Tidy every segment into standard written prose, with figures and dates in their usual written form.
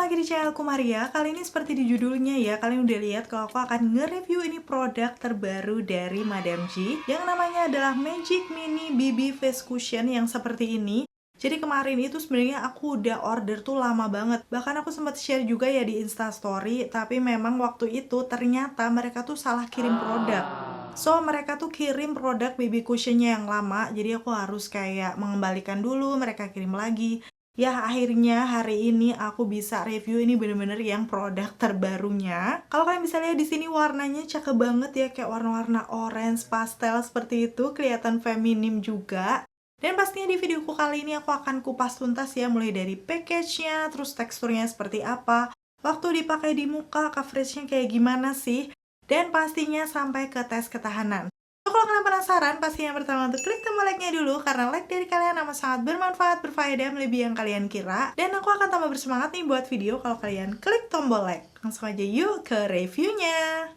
lagi di channelku Maria. Kali ini seperti di judulnya ya, kalian udah lihat kalau aku akan nge-review ini produk terbaru dari Madame G yang namanya adalah Magic Mini BB Face Cushion yang seperti ini. Jadi kemarin itu sebenarnya aku udah order tuh lama banget. Bahkan aku sempat share juga ya di Instastory, tapi memang waktu itu ternyata mereka tuh salah kirim produk. So, mereka tuh kirim produk BB cushionnya yang lama, jadi aku harus kayak mengembalikan dulu, mereka kirim lagi. Ya, akhirnya hari ini aku bisa review ini bener-bener yang produk terbarunya. Kalau kalian bisa lihat di sini warnanya cakep banget ya, kayak warna-warna orange pastel seperti itu, kelihatan feminim juga. Dan pastinya di videoku kali ini aku akan kupas tuntas ya, mulai dari package-nya, terus teksturnya seperti apa, waktu dipakai di muka, coveragenya kayak gimana sih, dan pastinya sampai ke tes ketahanan. Kalau kalian penasaran, pasti yang pertama untuk klik tombol like-nya dulu, karena like dari kalian amat sangat bermanfaat, berfaedah, melebihi yang kalian kira. Dan aku akan tambah bersemangat nih buat video kalau kalian klik tombol like. Langsung aja yuk ke reviewnya.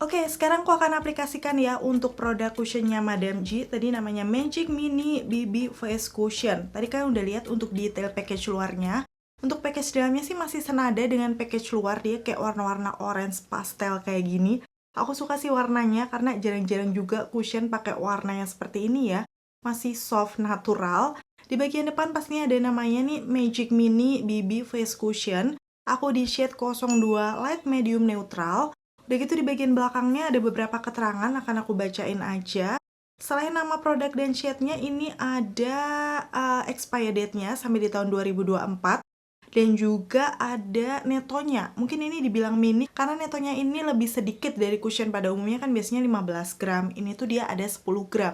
Oke, sekarang aku akan aplikasikan ya untuk produk cushionnya Madame G. Tadi namanya Magic Mini BB Face Cushion. Tadi kalian udah lihat untuk detail package luarnya. Untuk package dalamnya sih masih senada dengan package luar, dia kayak warna-warna orange pastel kayak gini. Aku suka sih warnanya karena jarang-jarang juga cushion pakai warna yang seperti ini ya. Masih soft natural. Di bagian depan pastinya ada namanya nih Magic Mini BB Face Cushion. Aku di shade 02 light medium neutral. Udah gitu di bagian belakangnya ada beberapa keterangan, akan aku bacain aja. Selain nama produk dan shade-nya, ini ada expire date-nya sampai di tahun 2024. Dan juga ada netonya. Mungkin ini dibilang mini, karena netonya ini lebih sedikit dari cushion pada umumnya kan biasanya 15 gram. Ini tuh dia ada 10 gram.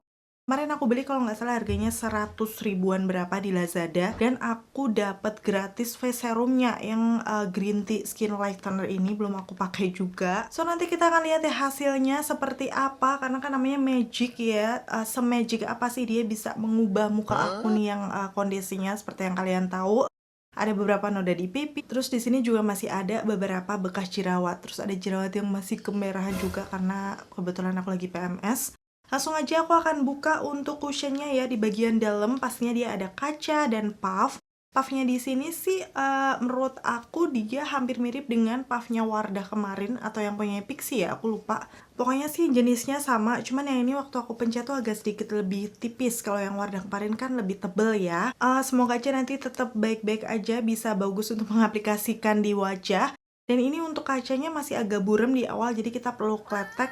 Kemarin aku beli kalau nggak salah harganya 100 ribuan berapa di Lazada. Dan aku dapat gratis face serumnya yang green tea skin lightener ini, belum aku pakai juga. So nanti kita akan lihat ya hasilnya seperti apa, karena kan namanya magic ya. Se-magic apa sih dia bisa mengubah muka aku nih yang kondisinya seperti yang kalian tahu. Ada beberapa noda di pipi, terus di sini juga masih ada beberapa bekas jerawat. Terus ada jerawat yang masih kemerahan juga karena kebetulan aku lagi PMS. Langsung aja aku akan buka untuk cushionnya ya. Di bagian dalam pastinya dia ada kaca dan puff. Puffnya di sini sih menurut aku dia hampir mirip dengan puffnya Wardah kemarin atau yang punya Pixi ya, aku lupa. Pokoknya sih jenisnya sama, cuman yang ini waktu aku pencet tuh agak sedikit lebih tipis. Kalau yang Wardah kemarin kan lebih tebel ya. Semoga aja nanti tetap baik-baik aja, bisa bagus untuk mengaplikasikan di wajah. Dan ini untuk kacanya masih agak buram di awal, jadi kita perlu kletek.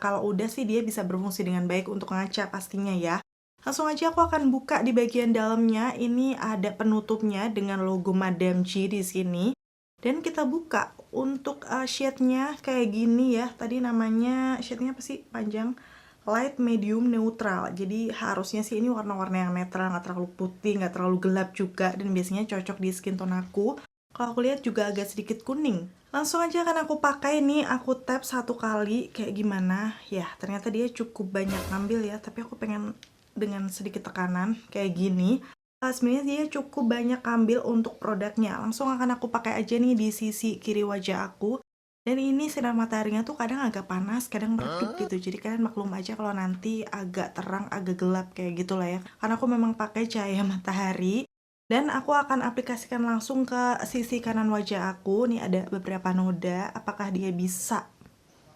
Kalau udah sih dia bisa berfungsi dengan baik untuk ngaca pastinya ya. Langsung aja aku akan buka di bagian dalamnya. Ini ada penutupnya dengan logo Madame G di sini. Dan kita buka untuk shade-nya kayak gini ya. Tadi namanya shade-nya apa sih? Panjang. Light, medium, neutral. Jadi harusnya sih ini warna-warna yang netral, nggak terlalu putih, nggak terlalu gelap juga. Dan biasanya cocok di skin tone aku. Kalau aku lihat juga agak sedikit kuning. Langsung aja akan aku pakai nih, aku tap satu kali kayak gimana. Ya, ternyata dia cukup banyak ngambil ya, tapi aku pengen dengan sedikit tekanan kayak gini. Sebenarnya dia cukup banyak ambil untuk produknya. Langsung akan aku pakai aja nih di sisi kiri wajah aku. Dan ini sinar mataharinya tuh kadang agak panas, kadang meredup gitu. Jadi kalian maklum aja kalau nanti agak terang, agak gelap kayak gitulah ya. Karena aku memang pakai cahaya matahari. Dan aku akan aplikasikan langsung ke sisi kanan wajah aku. Nih ada beberapa noda. Apakah dia bisa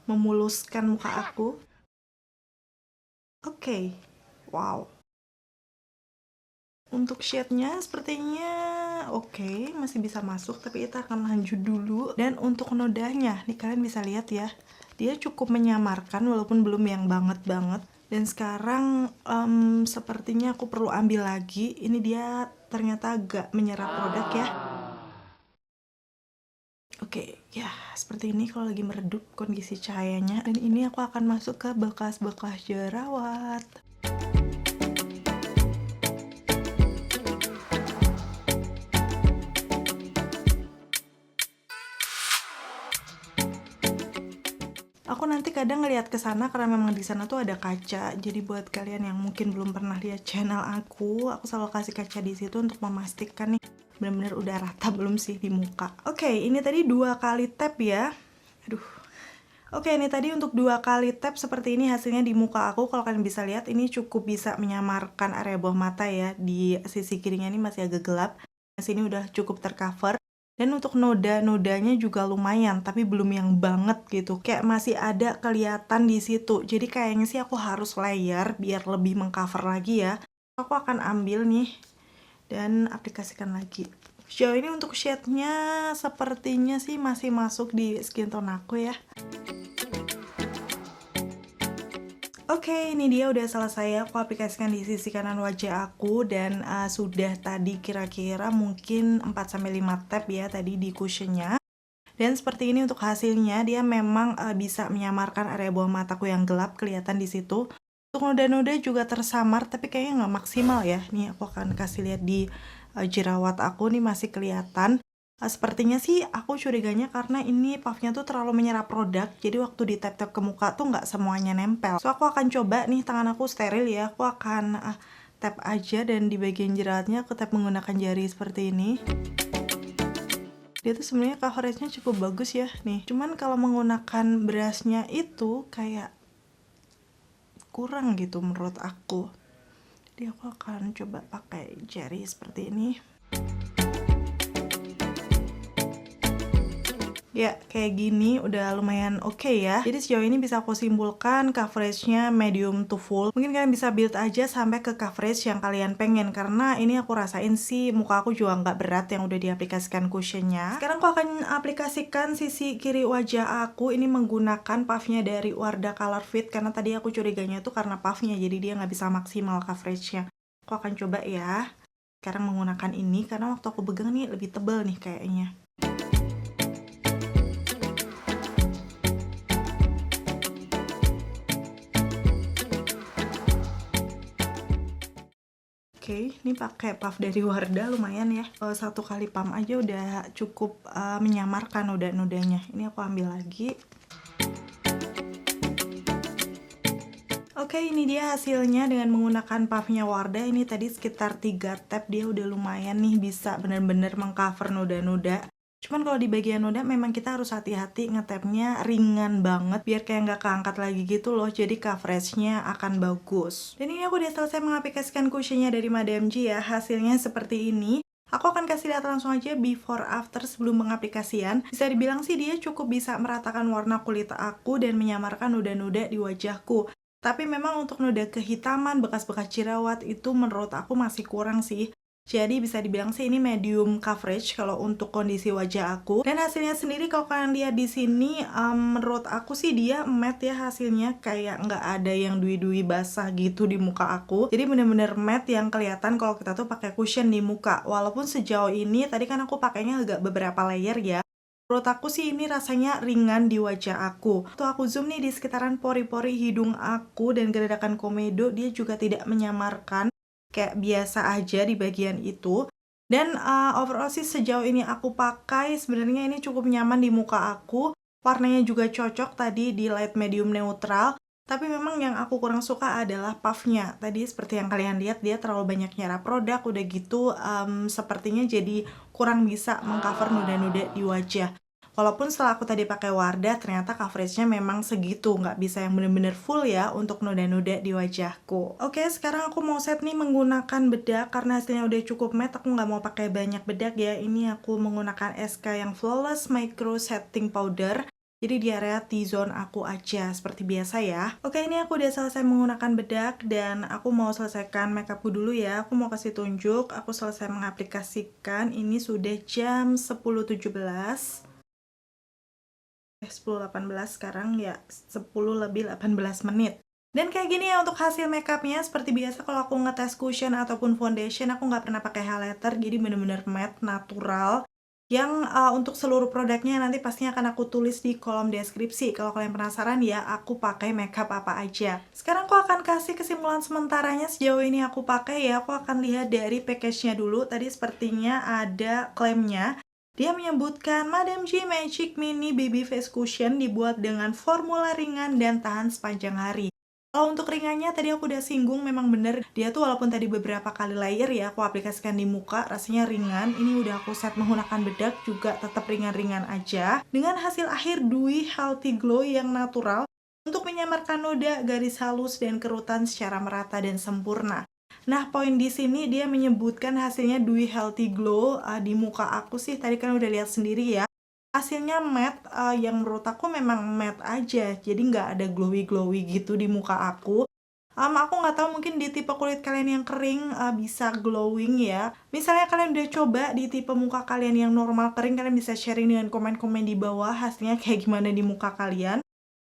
memuluskan muka aku? Oke. Wow. Untuk shade-nya sepertinya oke, masih bisa masuk, tapi kita akan lanjut dulu. Dan untuk nodanya, nih kalian bisa lihat ya. Dia cukup menyamarkan walaupun belum yang banget-banget. Dan sekarang sepertinya aku perlu ambil lagi. Ini dia ternyata agak menyerap produk ya. Oke, ya seperti ini kalau lagi meredup kondisi cahayanya. Dan ini aku akan masuk ke bekas-bekas jerawat. Aku nanti kadang ngeliat ke sana karena memang di sana tuh ada kaca. Jadi buat kalian yang mungkin belum pernah lihat channel aku selalu kasih kaca di situ untuk memastikan nih bener-bener udah rata belum sih di muka. Oke, ini tadi 2 kali tap ya. Aduh. Oke, ini tadi untuk 2 kali tap seperti ini hasilnya di muka aku. Kalau kalian bisa lihat ini cukup bisa menyamarkan area bawah mata ya. Di sisi kirinya ini masih agak gelap. Di sini udah cukup tercover. Dan untuk noda-nodanya juga lumayan, tapi belum yang banget gitu. Kayak masih ada kelihatan di situ. Jadi kayaknya sih aku harus layer biar lebih mengcover lagi ya. Aku akan ambil nih dan aplikasikan lagi. Sejauh ini untuk shade-nya sepertinya sih masih masuk di skin tone aku ya. Oke, ini dia udah selesai aku aplikasikan di sisi kanan wajah aku dan sudah tadi kira-kira mungkin 4-5 tap ya tadi di cushionnya. Dan seperti ini untuk hasilnya, dia memang bisa menyamarkan area bawah mataku yang gelap kelihatan di situ. Untuk noda-noda juga tersamar tapi kayaknya nggak maksimal ya. Nih aku akan kasih lihat di jerawat aku nih masih kelihatan. Sepertinya sih aku curiganya karena ini puffnya tuh terlalu menyerap produk, jadi waktu di tap-tap ke muka tuh nggak semuanya nempel. So aku akan coba nih, tangan aku steril ya, aku akan tap aja dan di bagian jerawatnya aku tap menggunakan jari seperti ini. Dia tuh sebenarnya coveragenya cukup bagus ya nih, cuman kalau menggunakan brushnya itu kayak kurang gitu menurut aku. Jadi aku akan coba pakai jari seperti ini. Ya, kayak gini udah lumayan oke ya. Jadi sejauh ini bisa aku simpulkan coveragenya medium to full. Mungkin kalian bisa build aja sampai ke coverage yang kalian pengen. Karena ini aku rasain sih muka aku juga nggak berat yang udah diaplikasikan cushionnya. Sekarang aku akan aplikasikan sisi kiri wajah aku. Ini menggunakan puffnya dari Wardah Color Fit. Karena tadi aku curiganya tuh karena puffnya, jadi dia nggak bisa maksimal coveragenya. Aku akan coba ya. Sekarang menggunakan ini karena waktu aku pegang nih lebih tebal nih kayaknya. Oke, ini pakai puff dari Wardah lumayan ya. Satu kali pump aja udah cukup menyamarkan noda-nodanya. Ini aku ambil lagi. Oke, ini dia hasilnya dengan menggunakan puffnya Wardah. Ini tadi sekitar 3 tap dia udah lumayan nih bisa bener-bener mengcover noda-noda. Cuman kalau di bagian noda memang kita harus hati-hati ngetapnya ringan banget biar kayak nggak keangkat lagi gitu loh, jadi coveragenya akan bagus. Dan ini aku udah selesai mengaplikasikan cushionnya dari Madame G ya, hasilnya seperti ini. Aku akan kasih lihat langsung aja before after sebelum pengaplikasian. Bisa dibilang sih dia cukup bisa meratakan warna kulit aku dan menyamarkan noda-noda di wajahku. Tapi memang untuk noda kehitaman, bekas-bekas jerawat itu menurut aku masih kurang sih. Jadi bisa dibilang sih ini medium coverage kalau untuk kondisi wajah aku. Dan hasilnya sendiri kalau kalian lihat di sini, menurut aku sih dia matte ya hasilnya, kayak nggak ada yang dui-dui basah gitu di muka aku. Jadi bener-bener matte yang kelihatan kalau kita tuh pakai cushion di muka. Walaupun sejauh ini tadi kan aku pakainya agak beberapa layer ya. Menurut aku sih ini rasanya ringan di wajah aku. Tuh aku zoom nih di sekitaran pori-pori hidung aku dan geradakan komedo, dia juga tidak menyamarkan, kayak biasa aja di bagian itu. Dan overall sih sejauh ini aku pakai sebenarnya ini cukup nyaman di muka aku. Warnanya juga cocok tadi di light medium neutral. Tapi memang yang aku kurang suka adalah puffnya. Tadi seperti yang kalian lihat dia terlalu banyak nyerap produk. Udah gitu sepertinya jadi kurang bisa mengcover noda-noda di wajah. Walaupun setelah aku tadi pakai Wardah, ternyata coveragenya memang segitu, nggak bisa yang bener-bener full ya untuk noda-noda di wajahku. Oke, sekarang aku mau set nih menggunakan bedak, karena hasilnya udah cukup matte, aku nggak mau pakai banyak bedak ya. Ini aku menggunakan SK yang Flawless Micro Setting Powder. Jadi di area T-zone aku aja, seperti biasa ya. Oke, ini aku udah selesai menggunakan bedak, dan aku mau selesaikan makeupku dulu ya. Aku mau kasih tunjuk, aku selesai mengaplikasikan, ini sudah jam 10.17. 10.18 sekarang ya, 10 lebih 18 menit. Dan kayak gini ya untuk hasil makeupnya. Seperti biasa kalau aku ngetes cushion ataupun foundation, aku nggak pernah pakai highlighter, jadi bener-bener matte, natural. Yang untuk seluruh produknya nanti pastinya akan aku tulis di kolom deskripsi. Kalau kalian penasaran ya, aku pakai makeup apa aja. Sekarang aku akan kasih kesimpulan sementaranya sejauh ini aku pakai ya. Aku akan lihat dari package-nya dulu. Tadi sepertinya ada klaimnya. Dia menyebutkan Madame G Magic Mini BB Face Cushion dibuat dengan formula ringan dan tahan sepanjang hari. Kalau untuk ringannya tadi aku udah singgung, memang bener dia tuh walaupun tadi beberapa kali layer ya aku aplikasikan di muka, rasanya ringan. Ini udah aku set menggunakan bedak juga tetap ringan-ringan aja. Dengan hasil akhir Dewy Healthy Glow yang natural untuk menyamarkan noda, garis halus, dan kerutan secara merata dan sempurna. Nah, poin di sini dia menyebutkan hasilnya Dewy Healthy Glow di muka aku sih tadi kan udah lihat sendiri ya. Hasilnya matte, yang menurut aku memang matte aja, jadi nggak ada glowy-glowy gitu di muka aku. Aku nggak tahu mungkin di tipe kulit kalian yang kering bisa glowing ya. Misalnya kalian udah coba di tipe muka kalian yang normal kering, kalian bisa sharing dengan komen-komen di bawah hasilnya kayak gimana di muka kalian.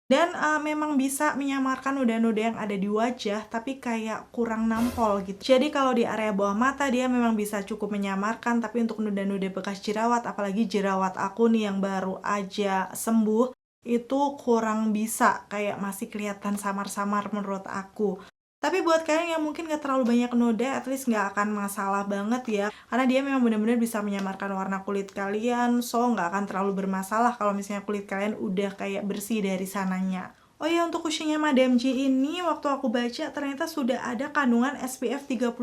Dan memang bisa menyamarkan noda-noda yang ada di wajah, tapi kayak kurang nampol gitu. Jadi kalau di area bawah mata dia memang bisa cukup menyamarkan, tapi untuk noda-noda bekas jerawat, apalagi jerawat aku nih yang baru aja sembuh, itu kurang bisa, kayak masih kelihatan samar-samar menurut aku. Tapi buat kalian yang mungkin gak terlalu banyak noda, at least gak akan masalah banget ya. Karena dia memang benar-benar bisa menyamarkan warna kulit kalian, so gak akan terlalu bermasalah kalau misalnya kulit kalian udah kayak bersih dari sananya. Oh ya, untuk cushionnya Madame G ini, waktu aku baca ternyata sudah ada kandungan SPF 35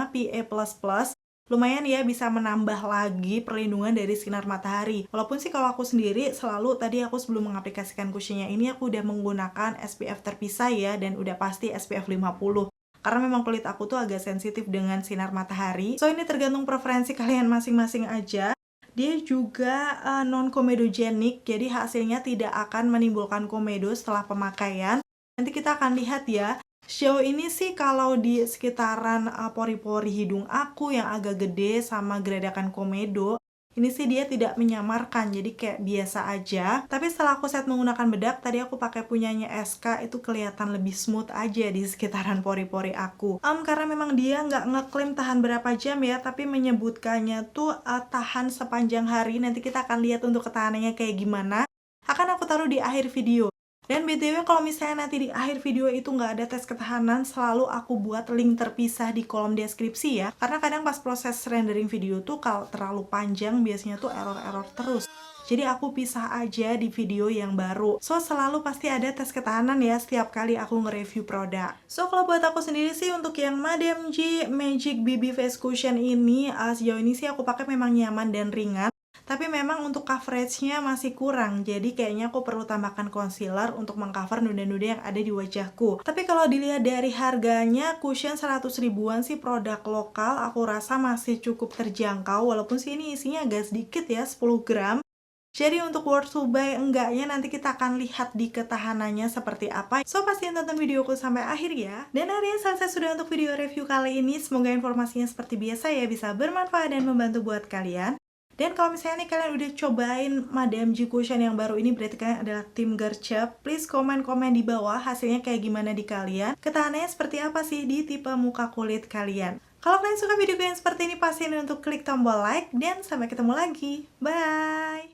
PA++. Lumayan ya, bisa menambah lagi perlindungan dari sinar matahari. Walaupun sih kalau aku sendiri selalu tadi aku sebelum mengaplikasikan cushionnya ini aku udah menggunakan SPF terpisah ya, dan udah pasti SPF 50. Karena memang kulit aku tuh agak sensitif dengan sinar matahari. So ini tergantung preferensi kalian masing-masing aja. Dia juga non-comedogenic, jadi hasilnya tidak akan menimbulkan komedo setelah pemakaian. Nanti kita akan lihat ya. Sejauh ini sih kalau di sekitaran pori-pori hidung aku yang agak gede sama geradakan komedo, ini sih dia tidak menyamarkan, jadi kayak biasa aja. Tapi setelah aku set menggunakan bedak, tadi aku pakai punyanya SK, itu kelihatan lebih smooth aja di sekitaran pori-pori aku. Karena memang dia nggak ngeklaim tahan berapa jam ya, tapi menyebutkannya tuh tahan sepanjang hari. Nanti kita akan lihat untuk ketahanannya kayak gimana. Akan aku taruh di akhir video. Dan BTW kalau misalnya nanti di akhir video itu nggak ada tes ketahanan, selalu aku buat link terpisah di kolom deskripsi ya. Karena kadang pas proses rendering video tuh kalau terlalu panjang biasanya tuh error-error terus. Jadi aku pisah aja di video yang baru. So selalu pasti ada tes ketahanan ya setiap kali aku nge-review produk. So kalau buat aku sendiri sih untuk yang Madame G Magic BB Face Cushion ini sejauh ini sih aku pakai memang nyaman dan ringan. Tapi memang untuk coveragenya masih kurang, jadi kayaknya aku perlu tambahkan concealer untuk mengcover noda-noda yang ada di wajahku. Tapi kalau dilihat dari harganya, cushion 100 ribuan sih produk lokal, aku rasa masih cukup terjangkau, walaupun sih ini isinya agak sedikit ya, 10 gram. Jadi untuk worth to buy enggaknya nanti kita akan lihat di ketahanannya seperti apa. So pastiin tonton videoku sampai akhir ya. Dan akhirnya selesai sudah untuk video review kali ini. Semoga informasinya seperti biasa ya bisa bermanfaat dan membantu buat kalian. Dan kalau misalnya nih kalian udah cobain Madame G Cushion yang baru ini, berarti kalian adalah tim gercep. Please komen-komen di bawah hasilnya kayak gimana di kalian. Ketahanannya seperti apa sih di tipe muka kulit kalian. Kalau kalian suka video yang seperti ini, pastiin untuk klik tombol like. Dan sampai ketemu lagi. Bye!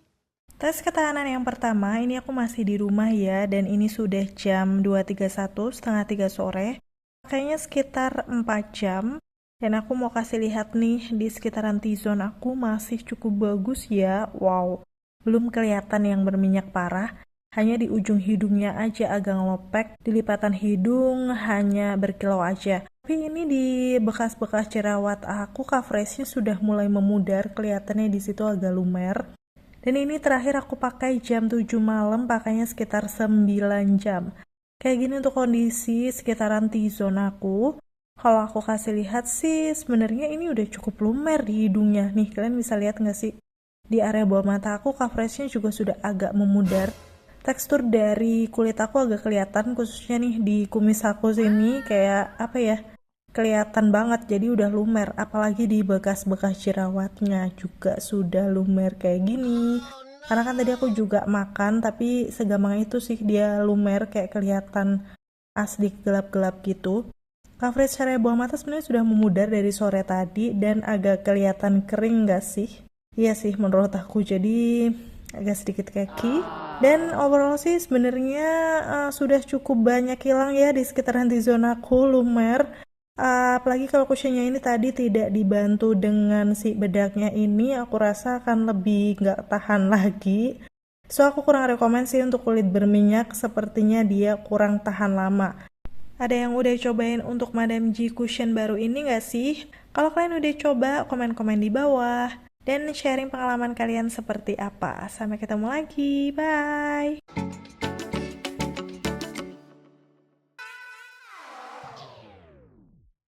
Tes ketahanan yang pertama, ini aku masih di rumah ya. Dan ini sudah jam 2.31, setengah 3 sore. Kayaknya sekitar 4 jam. Dan aku mau kasih lihat nih, di sekitaran T-zone aku masih cukup bagus ya. Wow, belum kelihatan yang berminyak parah. Hanya di ujung hidungnya aja agak ngelopek. Di lipatan hidung hanya berkilau aja. Tapi ini di bekas-bekas jerawat aku, coveragenya sudah mulai memudar. Kelihatannya di situ agak lumer. Dan ini terakhir aku pakai jam 7 malam, pakainya sekitar 9 jam. Kayak gini untuk kondisi sekitaran T-zone aku. Kalau aku kasih lihat sih sebenarnya ini udah cukup lumer di hidungnya. Nih kalian bisa lihat nggak sih? Di area bawah mata aku coveragenya juga sudah agak memudar. Tekstur dari kulit aku agak kelihatan, khususnya nih di kumis aku sini kayak apa ya? Kelihatan banget, jadi udah lumer. Apalagi di bekas-bekas jerawatnya juga sudah lumer kayak gini. Karena kan tadi aku juga makan, tapi segampang itu sih dia lumer kayak kelihatan asli gelap-gelap gitu. Coverage area bawah mata sebenarnya sudah memudar dari sore tadi dan agak kelihatan kering gak sih? Iya sih menurut aku, jadi agak sedikit keki. Dan overall sih sebenarnya sudah cukup banyak hilang ya di sekitaran T-zone aku lumer. Apalagi kalau cushionnya ini tadi tidak dibantu dengan si bedaknya ini, aku rasa akan lebih nggak tahan lagi. So, aku kurang rekomen sih untuk kulit berminyak, sepertinya dia kurang tahan lama. Ada yang udah cobain untuk Madame G cushion baru ini nggak sih? Kalau kalian udah coba, komen-komen di bawah. Dan sharing pengalaman kalian seperti apa. Sampai ketemu lagi, bye!